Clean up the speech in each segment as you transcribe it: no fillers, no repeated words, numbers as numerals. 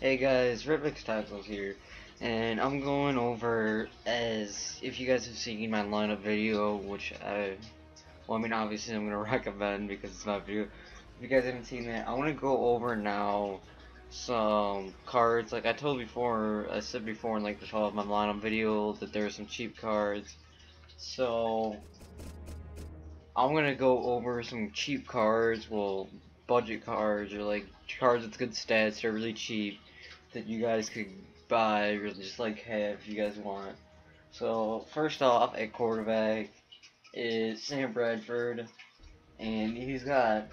Hey guys, Riplix Titles here, and I'm going over, as if you guys have seen my lineup video, which well, I mean, obviously I'm going to recommend because it's my video. If you guys haven't seen that, I want to go over now some cards. Like I said before in like the top of my lineup video that there are some cheap cards. So I'm going to go over some cheap cards, well, budget cards, or like cards with good stats. They're really cheap that you guys could buy or just like have if you guys want. So first off, at quarterback is Sam Bradford, and he's got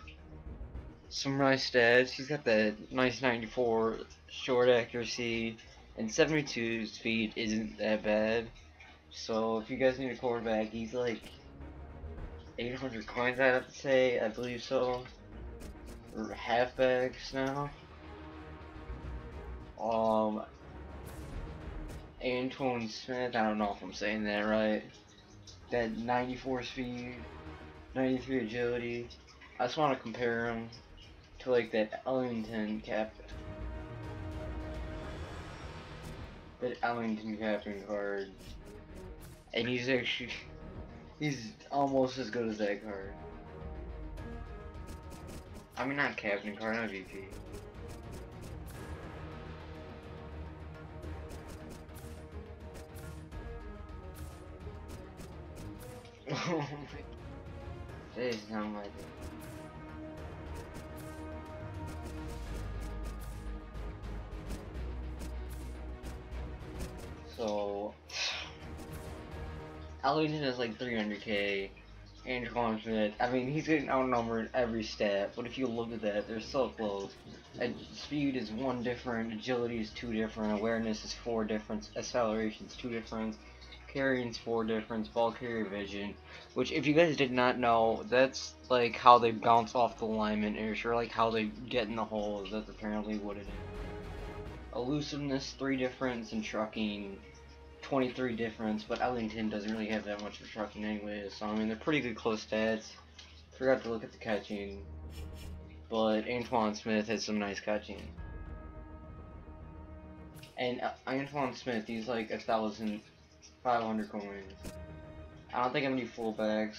some nice stats. He's got that nice 94 short accuracy, and 72 speed isn't that bad. So if you guys need a quarterback, he's like 800 coins, I have to say, I believe so. Or halfbacks now. Um, Antoine Smith, I don't know if I'm saying that right. That 94 speed, 93 agility. I just want to compare him to like that Ellington captain card, and he's almost as good as that card. I mean, not captain card, not VP. Oh my, that is not my thing. So, Ellington is like 300k. Antoine Smith, I mean, he's getting outnumbered every stat, but if you look at that, they're so close. And speed is 1 different, agility is 2 different, awareness is 4 different, acceleration is 2 different, carrying is 4 different, ball carrier vision, which if you guys did not know, that's like how they bounce off the lineman, or sure like how they get in the holes, that's apparently what it is. Elusiveness, 3 difference, and trucking, 23 difference, but Ellington doesn't really have that much of trucking anyways, so I mean they're pretty good close stats. Forgot to look at the catching, but Antoine Smith has some nice catching. And Antoine Smith, he's like 1,500 coins. I don't think I have any fullbacks.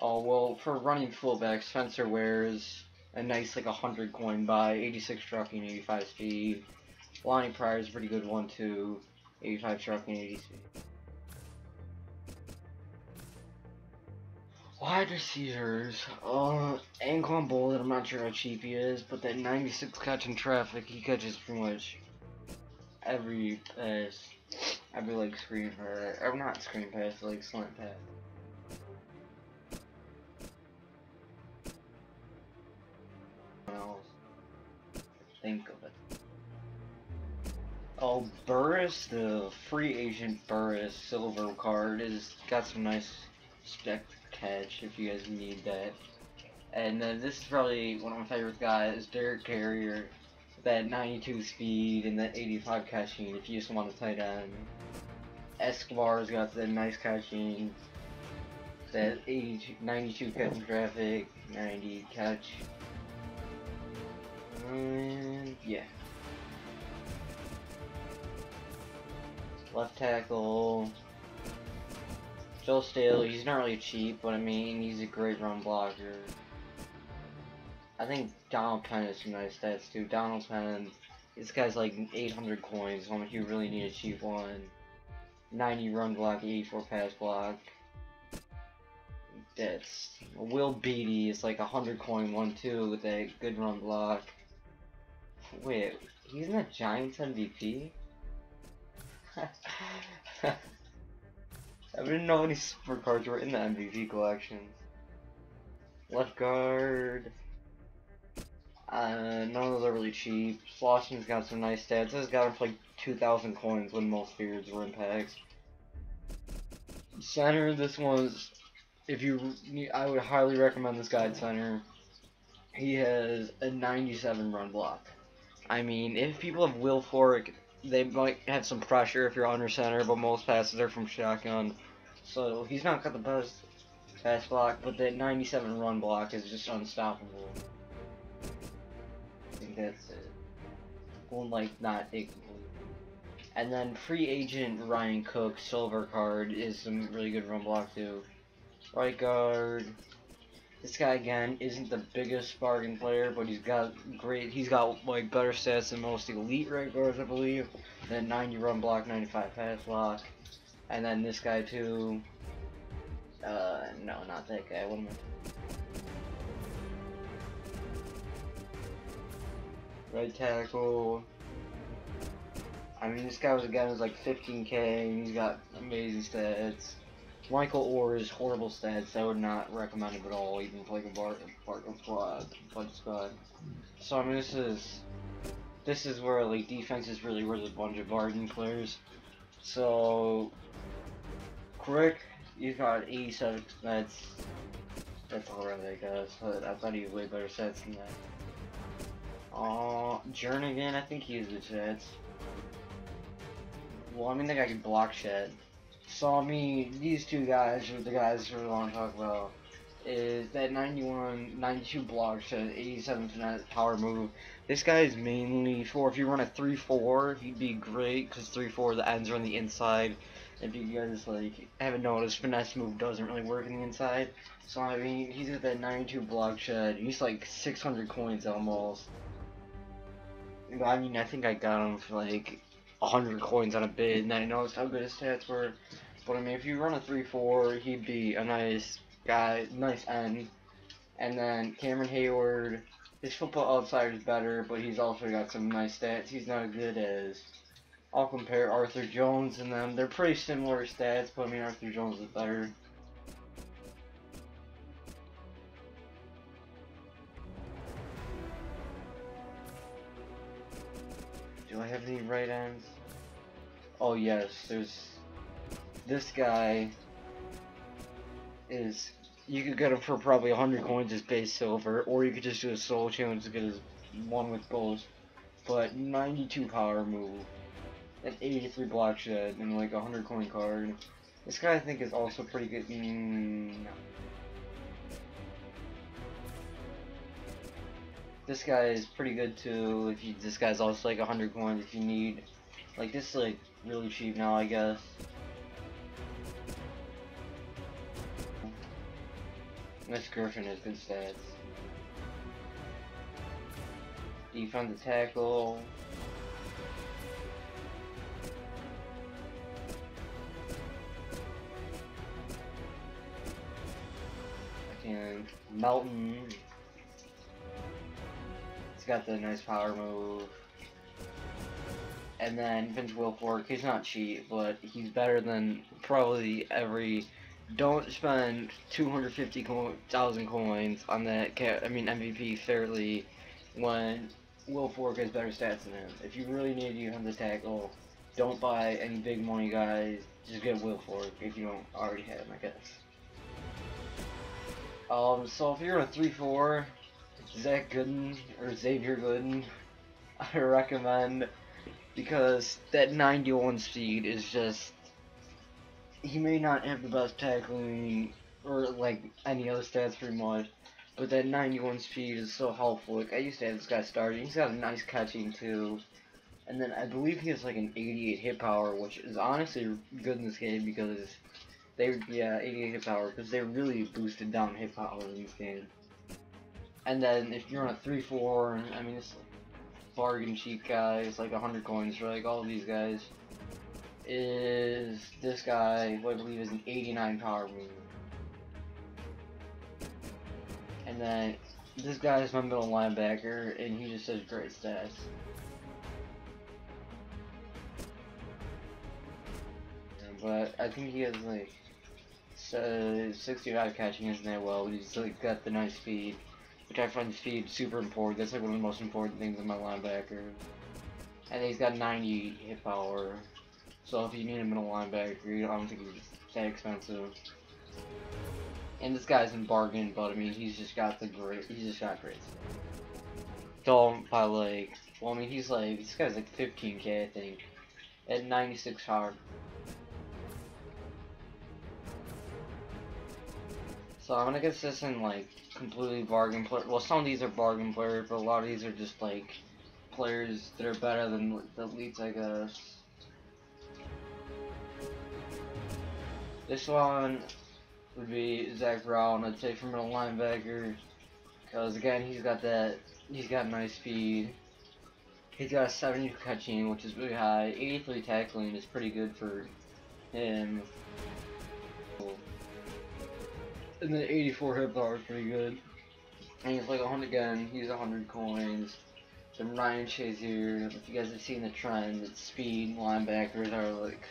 Oh well, for running fullbacks, Spencer wears a nice like 100 coin buy, 86 trucking, 85 speed. Lonnie Pryor's a pretty good one too. 85 trucking, 80 speed. Wide receivers, Anquan Bolden, I'm not sure how cheap he is, but that 96 catch in traffic, he catches pretty much every pass, every like screen pass, or not screen pass, like slant pass. Else, think of it. Oh, Burris, the free agent Burris silver card is got some nice spec catch if you guys need that. And then this is probably one of my favorite guys, Derek Carrier, that 92 speed and that 85 catching if you just want a tight end. Escobar's got that nice catching, that 92 catching traffic, 90 catch. And yeah. Left tackle, Joe Staley, he's not really cheap, but I mean, he's a great run blocker. I think Donald Penn has some nice stats too. Donald Penn, this guy's like 800 coins, so if you really need a cheap one. 90 run block, 84 pass block. That's Will Beatty is like 100 coin one too with a good run block. Wait, he's not Giants MVP? I didn't know any super cards were in the MVP collection. Left guard. None of those are really cheap. Sloshin's got some nice stats. This got him for like 2,000 coins when most beards were in packs. Center, this one's, I would highly recommend this guy at center. He has a 97 run block. I mean, if people have Will Fork, they might have some pressure if you're under center, but most passes are from shotgun. So he's not got the best pass block, but that 97 run block is just unstoppable. I think that's it. Well, like, not incomplete. And then free agent Ryan Cook, silver card, is some really good run block too. Right guard. This guy again isn't the biggest bargain player, but he's got like better stats than most elite right guards, I believe. Then 90 run block, 95 pass block. And then this guy too. No, not that guy. What am I? Right tackle. I mean, this guy was like 15K, and he's got amazing stats. Michael Orr's horrible stats. I would not recommend him at all, even for like a bargain squad. So I mean, this is where like defense is really worth a bunch of bargain players. So Crick, he's got 87. That's alright, I guess. But I thought he had way better stats than that. Jernigan, I think he has good stats. Well, I mean, the guy can block shit. So, I mean, these two guys are the guys we want to talk about. Is that 92 block shot, 87 finesse power move. This guy is mainly for, if you run a 3-4, he'd be great, because 3-4, the ends are on the inside. If you guys, like, haven't noticed, finesse move doesn't really work in the inside. So, I mean, he's got that 92 block shot. He's like 600 coins almost. I mean, I think I got him for like 100 coins on a bid, and I noticed how good his stats were. But I mean, if you run a 3-4, he'd be a nice guy, nice end. And then Cameron Hayward, his football upside is better, but he's also got some nice stats. He's not as good as, I'll compare Arthur Jones and them. They're pretty similar stats, but I mean, Arthur Jones is better. Do I have any right ends? Oh yes, there's this guy is, you could get him for probably 100 coins as base silver, or you could just do a solo challenge to get his one with goals. But 92 power move, an 83 block shed, and like a 100 coin card. This guy I think is also pretty good. No. This guy is pretty good too. If you, this guy's also like 100 coins if you need. Like this is like really cheap now, I guess. This Griffin has good stats. Defensive tackle. And Melton. He's got the nice power move. And then Vince Wilfork, he's not cheap, but he's better than probably every. Don't spend 250,000 coins on that MVP fairly when Wilfork has better stats than him. If you really need to use the tackle, don't buy any big money guys. Just get Wilfork if you don't already have him, I guess. So if you're a 3-4, Zach Gooden or Xavier Gooden, I recommend, because that 91 speed is just, he may not have the best tackling or like any other stats pretty much, but that 91 speed is so helpful. Like I used to have this guy starting. He's got a nice catching too, and then I believe he has like an 88 hit power, which is honestly good in this game because 88 hit power, because they really boosted down hit power in this game. And then if you're on a 3-4, I mean it's bargain cheap guys, like 100 coins for like all of these guys. Is this guy, who I believe is an 89 power move. And then this guy is my middle linebacker, and he just has great stats. But I think he has like 65 catching isn't that well, but he's like got the nice speed, which I find speed super important. That's like one of the most important things in my linebacker. And he's got 90 hit power. So if you need a middle linebacker, I don't think he's that expensive. And this guy's in bargain, but I mean he's just got great stats. Don't buy like, well I mean he's like, this guy's like 15K I think, at 96 power. So I'm gonna get this in like completely bargain player. Well, some of these are bargain players, but a lot of these are just like players that are better than the elites, I guess. This one would be Zach Brown. I'd say from a linebacker, because again he's got nice speed. He's got a 70 catching, which is really high. 83 tackling is pretty good for him. And then 84 hip power is pretty good. And he's like 100 again. He's 100 coins. Then Ryan Shazier. If you guys have seen the trend, that speed linebackers are like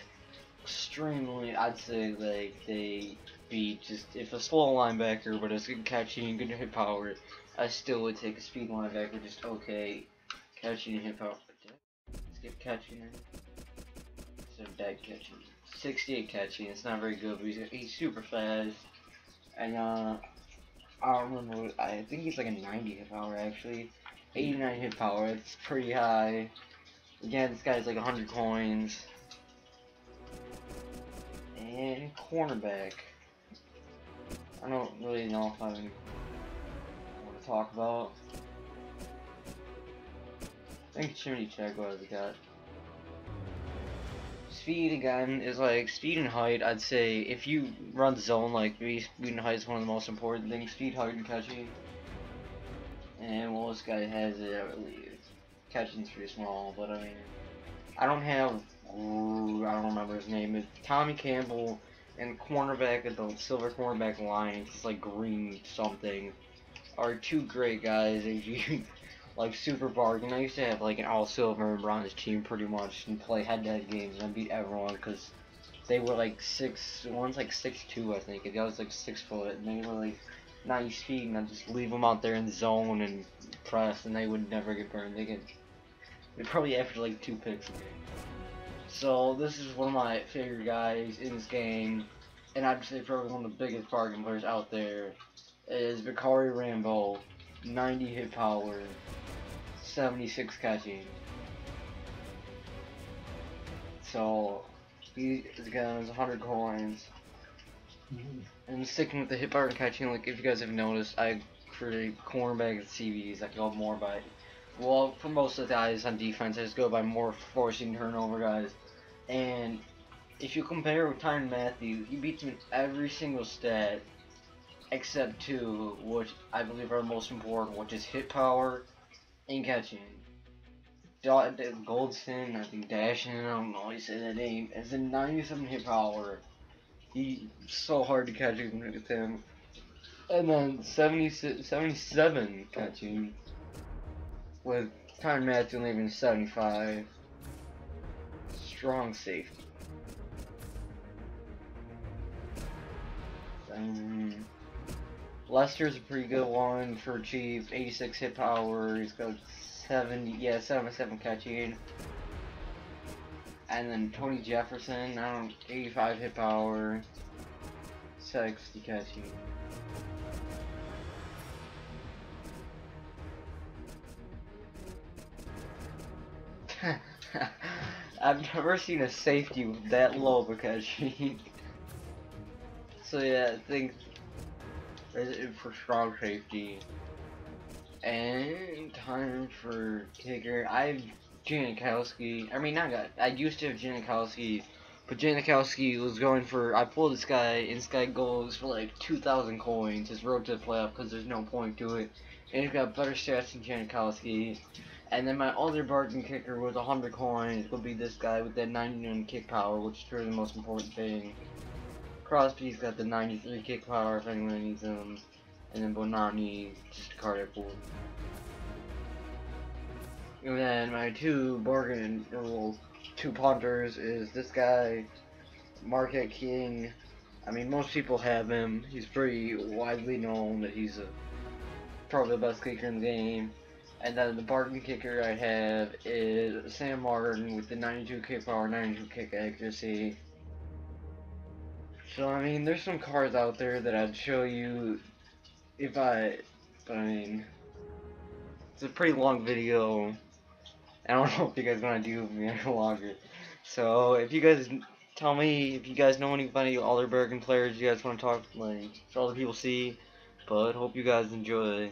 extremely. I'd say like they beat just if a slow linebacker, but it's good catching, good hip power. I still would take a speed linebacker. Just okay. Catching and hip power. Skip catching it. So dead catching. 68 catching. It's not very good, but he's super fast. And I don't remember. I think he's like a 90 hip power actually. 89 hip power. It's pretty high. Again, this guy's like 100 coins. And cornerback. I don't really know if I want to talk about. I think Chimney Check what has he got. Speed again is like speed and height. I'd say if you run zone, like speed and height is one of the most important things. Speed, height, and catching. And well, this guy has it. I believe catching's pretty small, but I mean, I don't remember his name. It's Tommy Campbell and cornerback at the silver cornerback line. It's like green something. Are two great guys. Like super bargain. I used to have like an all silver and bronze team pretty much and play head-to-head games and I beat everyone because they were like one's like 6'2" I think, and the other's like 6 foot, and they were like 90 speed, and I'd just leave them out there in the zone and press, and they would never get burned. They probably after like 2 picks a game. So this is one of my favorite guys in this game, and I'd say probably one of the biggest bargain players out there is Bakari Rambo. 90 hit power, 76 catching. So he again has 100 coins. And sticking with the hit power and catching, like if you guys have noticed, I create cornerback and CVs. I go more by, well, for most of the guys on defense, I just go by more forcing turnover guys. And if you compare with Tyrann Mathieu, he beats me in every single stat. Except 2, which I believe are the most important, which is hit power and catching. Goldston, I think Dashing, I don't know how you say that name, has a 97 hit power. He's so hard to catch with him. And then 77 catching, with Tyrann Mathieu leaving 75. Strong safety. Lester's a pretty good one for cheap. 86 hit power. He's got 77 catching. And then Tony Jefferson, 85 hit power, 60 catching. I've never seen a safety with that low of a catching. So yeah, I think for strong safety. And time for kicker. I have Janikowski. I mean, not got. I used to have Janikowski, but Janikowski was going for. I pulled this guy, and this guy goes for like 2,000 coins. His road to the playoff because there's no point to it, and he's got better stats than Janikowski. And then my other bargain kicker was 100 coins. It would be this guy with that 99 kick power, which is really the most important thing. Crosby's got the 93 kick power if anyone needs him, and then Bonani just a cardiac pool. And then my two punters is this guy, Marquette King. I mean, most people have him. He's pretty widely known that he's probably the best kicker in the game. And then the bargain kicker I have is Sam Martin with the 92 kick power, 92 kick accuracy. So I mean, there's some cards out there that I'd show you but I mean, it's a pretty long video. I don't know if you guys want to do me any longer. So if you guys tell me if you guys know anybody, other Bergen players you guys want to talk, like, so other people see. But hope you guys enjoy.